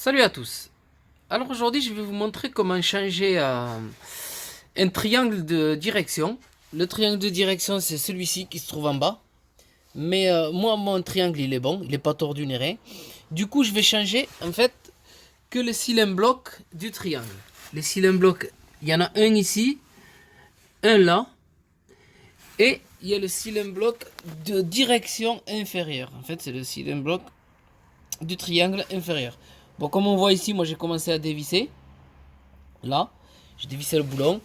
Salut à tous. Alors aujourd'hui je vais vous montrer comment changer un triangle de direction. Le triangle de direction c'est celui-ci qui se trouve en bas. Mais moi mon triangle il est bon, il n'est pas tordu ni rien. Du coup je vais changer en fait que le cylindre bloc du triangle. Les cylindres blocs, il y en a un ici, un là. Et il y a le cylindre bloc de direction inférieure. En fait c'est le cylindre bloc du triangle inférieur. Bon, comme on voit ici, moi j'ai commencé à dévisser. Là, j'ai dévissé le boulon.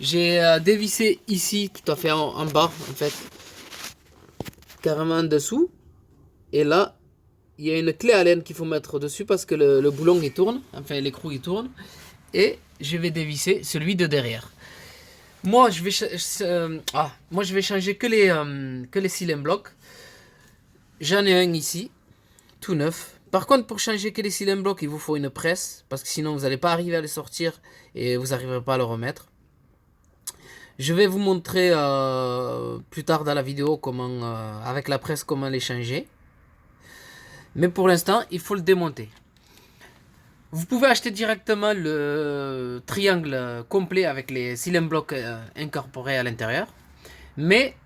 J'ai dévissé ici, tout à fait en bas, en fait, carrément en dessous. Et là, il y a une clé Allen qu'il faut mettre dessus parce que le boulon il tourne, enfin l'écrou il tourne. Et je vais dévisser celui de derrière. Moi, je vais changer que les cylindres blocs. J'en ai un ici, tout neuf. Par contre, pour changer que les cylindres blocs, il vous faut une presse, parce que sinon vous n'allez pas arriver à les sortir et vous n'arriverez pas à le remettre. Je vais vous montrer plus tard dans la vidéo comment, avec la presse, comment les changer. Mais pour l'instant, il faut le démonter. Vous pouvez acheter directement le triangle complet avec les cylindres blocs incorporés à l'intérieur. Mais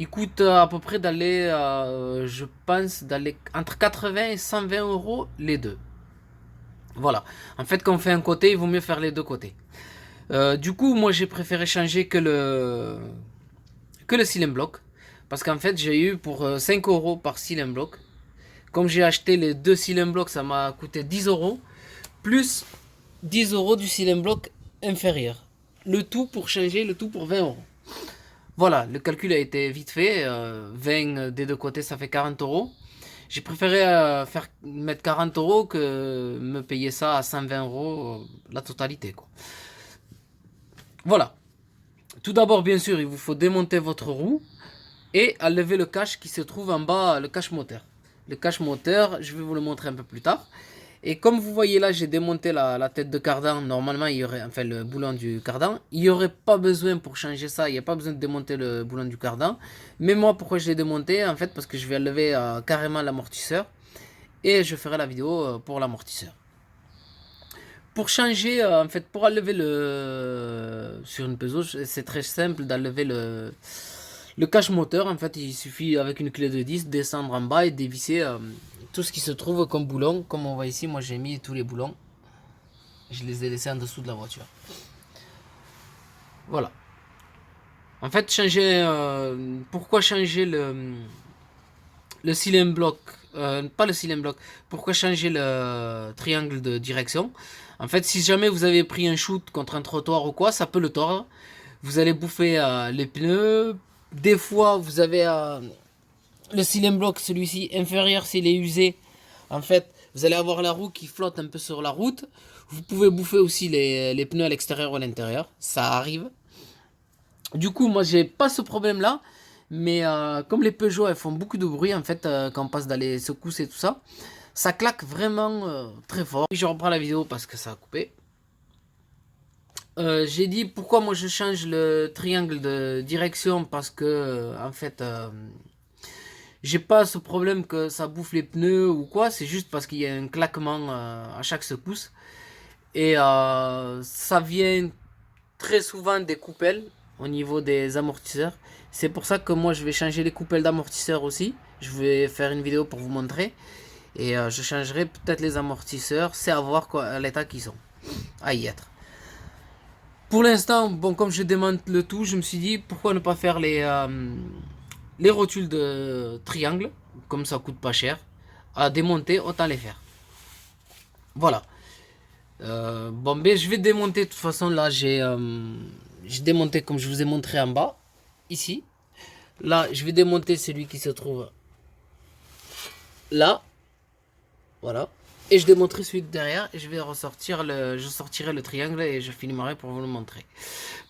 il coûte à peu près je pense, entre 80 et 120 euros les deux. Voilà. En fait, quand on fait un côté, il vaut mieux faire les deux côtés. Du coup, moi, j'ai préféré changer que le cylindre bloc. Parce qu'en fait, j'ai eu pour 5 euros par cylindre bloc. Comme j'ai acheté les deux cylindres blocs, ça m'a coûté 10 euros. Plus 10 euros du cylindre bloc inférieur. Le tout pour changer, le tout pour 20 euros. Voilà, le calcul a été vite fait. 20 des deux côtés, ça fait 40 euros. J'ai préféré mettre 40 euros que me payer ça à 120 euros la totalité, quoi. Voilà. Tout d'abord, bien sûr, il vous faut démonter votre roue et enlever le cache qui se trouve en bas, le cache moteur. Le cache moteur, je vais vous le montrer un peu plus tard. Et comme vous voyez là, j'ai démonté la tête de cardan. Normalement, il y aurait, enfin le boulon du cardan. Il n'y aurait pas besoin pour changer ça. Il n'y a pas besoin de démonter le boulon du cardan. Mais moi, pourquoi je l'ai démonté? En fait, parce que je vais enlever carrément l'amortisseur. Et je ferai la vidéo pour l'amortisseur. Pour changer, en fait, pour enlever sur une Peugeot, c'est très simple d'enlever le cache moteur. En fait, il suffit avec une clé de 10 descendre en bas et dévisser tout ce qui se trouve comme boulon. Comme on voit ici, moi j'ai mis tous les boulons. Je les ai laissés en dessous de la voiture. Voilà. En fait, pourquoi changer le cylindre bloc, pas le cylindre bloc, pourquoi changer le triangle de direction? En fait, si jamais vous avez pris un shoot contre un trottoir ou quoi, ça peut le tordre. Vous allez bouffer les pneus. Des fois, vous avez le cylindre bloc, celui-ci inférieur, s'il est usé. En fait, vous allez avoir la roue qui flotte un peu sur la route. Vous pouvez bouffer aussi les pneus à l'extérieur ou à l'intérieur. Ça arrive. Du coup, moi, j'ai pas ce problème-là. Mais comme les Peugeot, elles font beaucoup de bruit, en fait, quand on passe dans les secousses et tout ça, ça claque vraiment très fort. Je reprends la vidéo parce que ça a coupé. J'ai dit pourquoi moi je change le triangle de direction parce que, en fait, j'ai pas ce problème que ça bouffe les pneus ou quoi. C'est juste parce qu'il y a un claquement à chaque secousse. Et ça vient très souvent des coupelles au niveau des amortisseurs. C'est pour ça que moi je vais changer les coupelles d'amortisseurs aussi. Je vais faire une vidéo pour vous montrer. Et je changerai peut-être les amortisseurs. C'est à voir quoi, à l'état qu'ils sont. À y être. Pour l'instant, bon, comme je démonte le tout, je me suis dit pourquoi ne pas faire les rotules de triangle. Comme ça coûte pas cher. À démonter, autant les faire. Voilà. Bon, ben, je vais démonter. De toute façon, là, j'ai démonté comme je vous ai montré en bas. Ici. Là, je vais démonter celui qui se trouve là. Voilà. Et je démonterai celui de derrière. Et je vais je sortirai le triangle et je filmerai pour vous le montrer.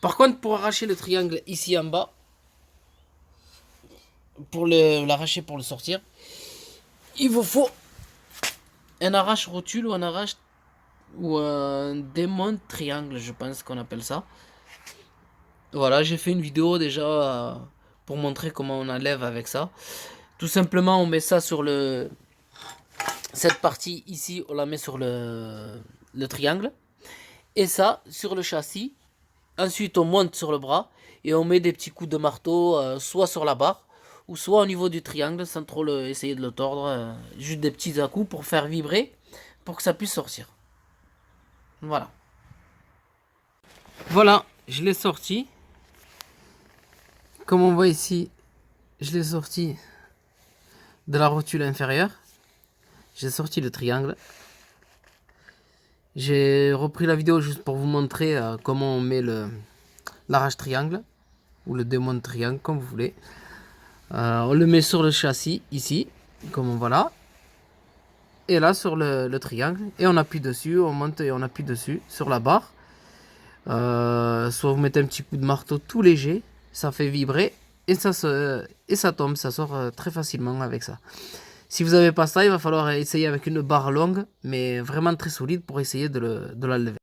Par contre, pour arracher le triangle ici en bas, pour l'arracher pour le sortir, il vous faut un arrache-rotule ou un démonte triangle, je pense qu'on appelle ça. Voilà, j'ai fait une vidéo déjà pour montrer comment on enlève avec ça. Tout simplement, on met ça Cette partie ici, on la met sur le triangle. Et ça, sur le châssis. Ensuite, on monte sur le bras et on met des petits coups de marteau, soit sur la barre, ou soit au niveau du triangle, sans trop essayer de le tordre. Juste des petits à-coups pour faire vibrer, pour que ça puisse sortir. Voilà. Voilà, je l'ai sorti. Comme on voit ici, je l'ai sorti de la rotule inférieure. J'ai sorti le triangle. J'ai repris la vidéo juste pour vous montrer comment on met l'arrache triangle ou le démonte triangle, comme vous voulez. On le met sur le châssis ici, comme voilà. Et là sur le triangle. Et on appuie dessus, on monte et on appuie dessus sur la barre. Soit vous mettez un petit coup de marteau tout léger, ça fait vibrer et ça tombe, ça sort très facilement avec ça. Si vous n'avez pas ça, il va falloir essayer avec une barre longue, mais vraiment très solide pour essayer de la lever.